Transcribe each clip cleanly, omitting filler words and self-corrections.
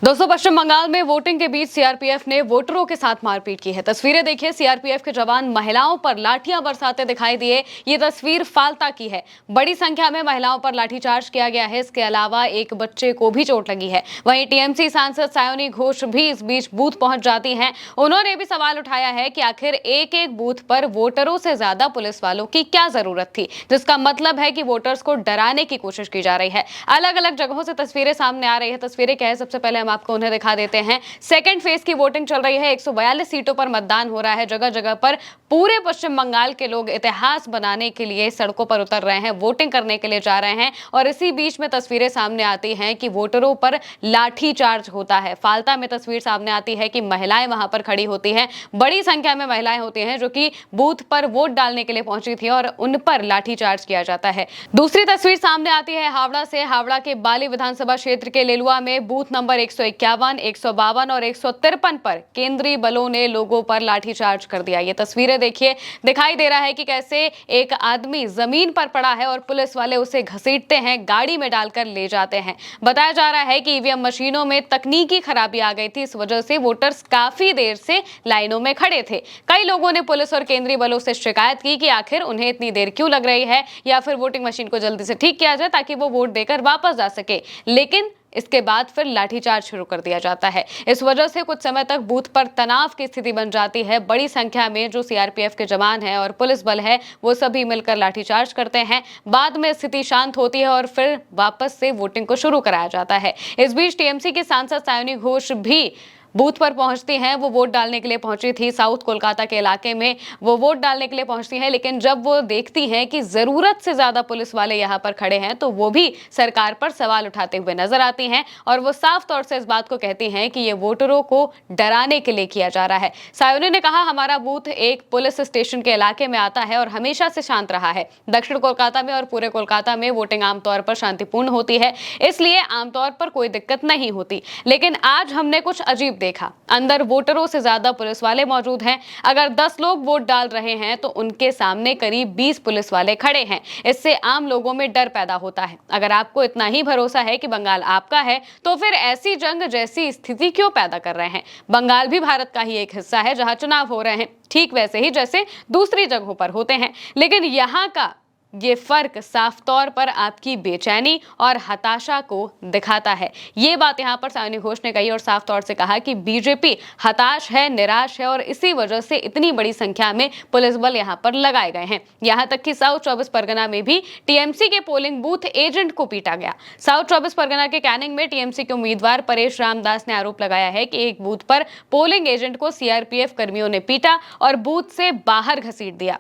दोस्तों, पश्चिम बंगाल में वोटिंग के बीच सीआरपीएफ ने वोटरों के साथ मारपीट की है। तस्वीरें देखिए, सीआरपीएफ के जवान महिलाओं पर लाठियां बरसाते दिखाई दिए। ये तस्वीर फाल्ता की है। बड़ी संख्या में महिलाओं पर लाठीचार्ज किया गया है। इसके अलावा एक बच्चे को भी चोट लगी है। वहीं टीएमसी सांसद सायोनी घोष भी इस बीच बूथ पहुंच जाती हैं। उन्होंने भी सवाल उठाया है कि आखिर एक एक बूथ पर वोटरों से ज्यादा पुलिस वालों की क्या जरूरत थी, जिसका मतलब है कि वोटर्स को डराने की कोशिश की जा रही है। अलग अलग जगहों से तस्वीरें सामने आ रही है। तस्वीरें क्या है, सबसे पहले आपको उन्हें दिखा देते हैं। सेकंड फेज की वोटिंग चल रही है। 142 सीटों पर मतदान हो रहा है। जगह जगह पर पूरे पश्चिम बंगाल के लोग इतिहास बनाने के लिए सड़कों पर उतर रहे हैं, वोटिंग करने के लिए जा रहे हैं। और इसी बीच में तस्वीरें सामने आती हैं कि वोटरों पर लाठी चार्ज होता है। फाल्ता में तस्वीर सामने आती है कि महिलाएं वहां पर खड़ी होती हैं। बड़ी संख्या में महिलाएं होती हैं जो कि बूथ पर वोट डालने के लिए पहुंची थी और उन पर लाठी चार्ज किया जाता है। दूसरी तस्वीर सामने आती है हावड़ा से। हावड़ा के बाली विधानसभा क्षेत्र के लेलुआ में बूथ नंबर 151, 152 और 153 पर केंद्रीय बलों ने लोगों पर लाठीचार्ज कर दिया। ये तस्वीरें देखिए, दिखाई दे रहा है कि कैसे एक आदमी जमीन पर पड़ा है और पुलिस वाले उसे घसीटते हैं, गाड़ी में डालकर ले जाते हैं। बताया जा रहा है कि ईवीएम मशीनों में तकनीकी खराबी आ गई थी। इस वजह से वोटर्स काफी देर से लाइनों में खड़े थे। कई लोगों ने पुलिस और केंद्रीय बलों से शिकायत की कि आखिर उन्हें इतनी देर क्यों लग रही है, या फिर वोटिंग मशीन को जल्दी से ठीक किया जाए ताकि वो वोट देकर वापस जा सके। लेकिन इसके बाद फिर लाठीचार्ज शुरू कर दिया जाता है। इस वजह से कुछ समय तक बूथ पर तनाव की स्थिति बन जाती है। बड़ी संख्या में जो सीआरपीएफ के जवान हैं और पुलिस बल है, वो सभी मिलकर लाठीचार्ज करते हैं। बाद में स्थिति शांत होती है और फिर वापस से वोटिंग को शुरू कराया जाता है। इस बीच टीएमसी की सांसद सायोनी घोष भी बूथ पर पहुंचती हैं। वो वोट डालने के लिए पहुंची थी। साउथ कोलकाता के इलाके में वो वोट डालने के लिए पहुंचती हैं, लेकिन जब वो देखती हैं कि जरूरत से ज्यादा पुलिस वाले यहां पर खड़े हैं, तो वो भी सरकार पर सवाल उठाते हुए नजर आती हैं और वो साफ तौर से इस बात को कहती हैं कि ये वोटरों को डराने के लिए किया जा रहा है। सायोनी ने कहा, हमारा बूथ एक पुलिस स्टेशन के इलाके में आता है और हमेशा से शांत रहा है। दक्षिण कोलकाता में और पूरे कोलकाता में वोटिंग आमतौर पर शांतिपूर्ण होती है, इसलिए आमतौर पर कोई दिक्कत नहीं होती। लेकिन आज हमने कुछ अजीब देखा। अंदर वोटरों से ज्यादा पुलिस वाले मौजूद हैं। अगर 10 लोग वोट डाल रहे हैं तो उनके सामने करीब 20 पुलिस वाले खड़े हैं। इससे आम लोगों में डर पैदा होता है। अगर आपको इतना ही भरोसा है कि बंगाल आपका है, तो फिर ऐसी जंग जैसी स्थिति क्यों पैदा कर रहे हैं? बंगाल भी भारत का ही एक हिस्सा है जहां चुनाव हो रहे हैं, ठीक वैसे ही जैसे दूसरी जगहों पर होते हैं। लेकिन यहाँ का ये फर्क साफ तौर पर आपकी बेचैनी और हताशा को दिखाता है। ये बात यहाँ पर सायोनी घोष ने कही और साफ तौर से कहा कि बीजेपी हताश है, निराश है और इसी वजह से इतनी बड़ी संख्या में पुलिस बल यहाँ पर लगाए गए हैं। यहाँ तक कि साउथ 24 परगना में भी टीएमसी के पोलिंग बूथ एजेंट को पीटा गया। साउथ 24 परगना के कैनिंग में टीएमसी के उम्मीदवार परेश रामदास ने आरोप लगाया है कि एक बूथ पर पोलिंग एजेंट को सीआरपीएफ कर्मियों ने पीटा और बूथ से बाहर घसीट दिया।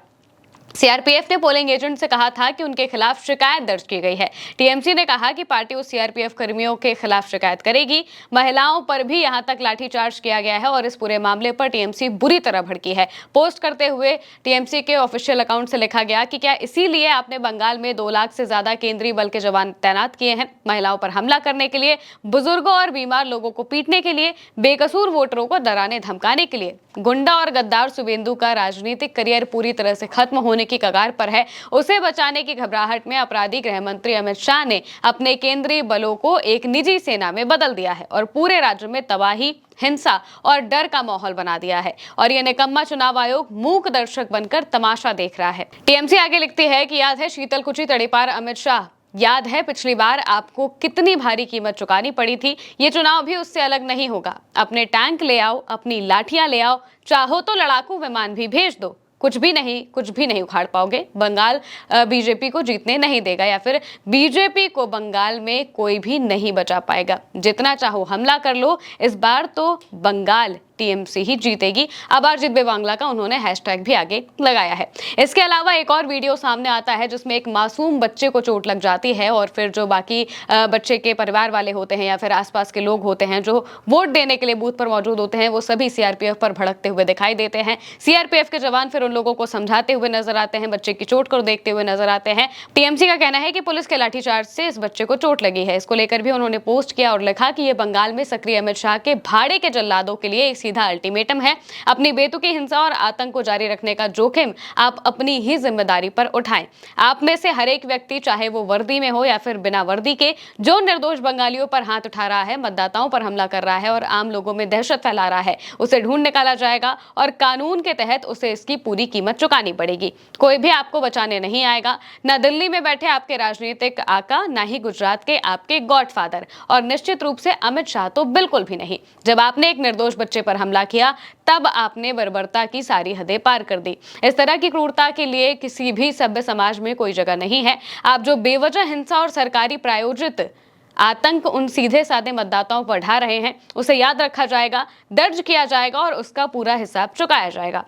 सीआरपीएफ ने पोलिंग एजेंट से कहा था कि उनके खिलाफ शिकायत दर्ज की गई है। टीएमसी ने कहा कि पार्टी उस सीआरपीएफ कर्मियों के खिलाफ शिकायत करेगी। महिलाओं पर भी यहां तक लाठीचार्ज किया गया है और इस पूरे मामले पर टीएमसी बुरी तरह भड़की है। पोस्ट करते हुए टीएमसी के ऑफिशियल अकाउंट से लिखा गया कि क्या इसीलिए आपने बंगाल में 2 लाख से ज्यादा केंद्रीय बल के जवान तैनात किए हैं? महिलाओं पर हमला करने के लिए, बुजुर्गों और बीमार लोगों को पीटने के लिए, बेकसूर वोटरों को डराने धमकाने के लिए। गुंडा और गद्दार शुवेंदु का राजनीतिक करियर पूरी तरह से खत्म होने की कगार पर है। उसे बचाने की घबराहट में अपराधी गृह मंत्री अमित शाह ने अपने केंद्रीय बलों को एक निजी सेना में बदल दिया है और पूरे राज्य में तबाही, हिंसा और डर का माहौल बना दिया है। और यह निकम्मा चुनाव आयोग मूक दर्शक बनकर तमाशा देख रहा है। टीएमसी आगे लिखती है कि याद है शीतल कुची तड़ीपार अमित शाह, याद है पिछली बार आपको कितनी भारी कीमत चुकानी पड़ी थी? ये चुनाव भी उससे अलग नहीं होगा। अपने टैंक ले आओ, अपनी लाठियां ले आओ, चाहो तो लड़ाकू विमान भी भेज दो, कुछ भी नहीं उखाड़ पाओगे। बंगाल बीजेपी को जीतने नहीं देगा, या फिर बीजेपी को बंगाल में कोई भी नहीं बचा पाएगा। जितना चाहो हमला कर लो, इस बार तो बंगाल टीएमसी ही जीतेगी। अबार जितबे बांग्ला का उन्होंने हैशटैग भी आगे लगाया है। इसके अलावा एक और वीडियो सामने आता है जिसमें एक मासूम बच्चे को चोट लग जाती है और फिर जो बाकी बच्चे के परिवार वाले होते हैं या फिर आसपास के लोग होते हैं जो वोट देने के लिए बूथ पर मौजूद होते हैं, वो सभी सीआरपीएफ पर भड़कते हुए दिखाई देते हैं। सीआरपीएफ के जवान फिर उन लोगों को समझाते हुए नजर आते हैं, बच्चे की चोट को देखते हुए नजर आते हैं। टीएमसी का कहना है कि पुलिस के लाठीचार्ज से इस बच्चे को चोट लगी है। इसको लेकर भी उन्होंने पोस्ट किया और लिखा कि ये बंगाल में सक्रिय अमित शाह के भाड़े के जल्लादों के लिए सीधा अल्टीमेटम है। अपनी बेतुकी हिंसा और आतंक को जारी रखने का जोखिम आप अपनी ही जिम्मेदारी पर उठाएं। आप में से हर एक व्यक्ति, चाहे वो वर्दी में हो या फिर बिना वर्दी के, जो निर्दोष बंगालियों पर हाथ उठा रहा है, मतदाताओं पर हमला कर रहा है और आम लोगों में दहशत फैला रहा है, उसे ढूंढ निकाला जाएगा और कानून के तहत उसे इसकी पूरी कीमत चुकानी पड़ेगी। कोई भी आपको बचाने नहीं आएगा, ना दिल्ली में बैठे आपके राजनीतिक आका, ना ही गुजरात के आपके गॉडफादर, और निश्चित रूप से अमित शाह तो बिल्कुल भी नहीं। जब आपने एक निर्दोष बच्चे पर हमला किया तब आपने बर्बरता की सारी हदें पार कर दी। इस तरह की क्रूरता के लिए किसी भी सभ्य समाज में कोई जगह नहीं है। आप जो बेवजह हिंसा और सरकारी प्रायोजित आतंक उन सीधे साधे मतदाताओं पर ढा रहे हैं, उसे याद रखा जाएगा, दर्ज किया जाएगा और उसका पूरा हिसाब चुकाया जाएगा।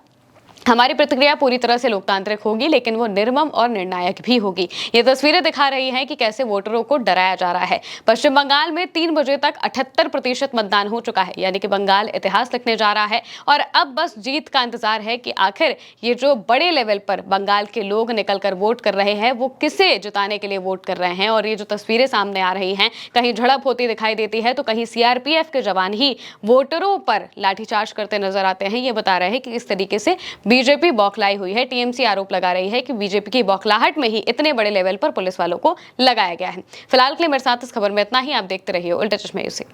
हमारी प्रतिक्रिया पूरी तरह से लोकतांत्रिक होगी, लेकिन वो निर्मम और निर्णायक भी होगी। ये तस्वीरें दिखा रही हैं कि कैसे वोटरों को डराया जा रहा है। पश्चिम बंगाल में 3 बजे तक 78% मतदान हो चुका है, यानी कि बंगाल इतिहास लिखने जा रहा है और अब बस जीत का इंतजार है कि आखिर ये जो बड़े लेवल पर बंगाल के लोग निकलकर वोट कर रहे हैं, वो किसे जिताने के लिए वोट कर रहे हैं। और ये जो तस्वीरें सामने आ रही हैं, कहीं झड़प होती दिखाई देती है तो कहीं सीआरपीएफ के जवान ही वोटरों पर लाठीचार्ज करते नजर आते हैं। ये बता रहे हैं कि इस तरीके से बीजेपी बौखलाई हुई है। टीएमसी आरोप लगा रही है कि बीजेपी की बौखलाहट में ही इतने बड़े लेवल पर पुलिस वालों को लगाया गया है। फिलहाल के लिए मेरे साथ इस खबर में इतना ही। आप देखते रहिए उल्टा चश्मा यूसी।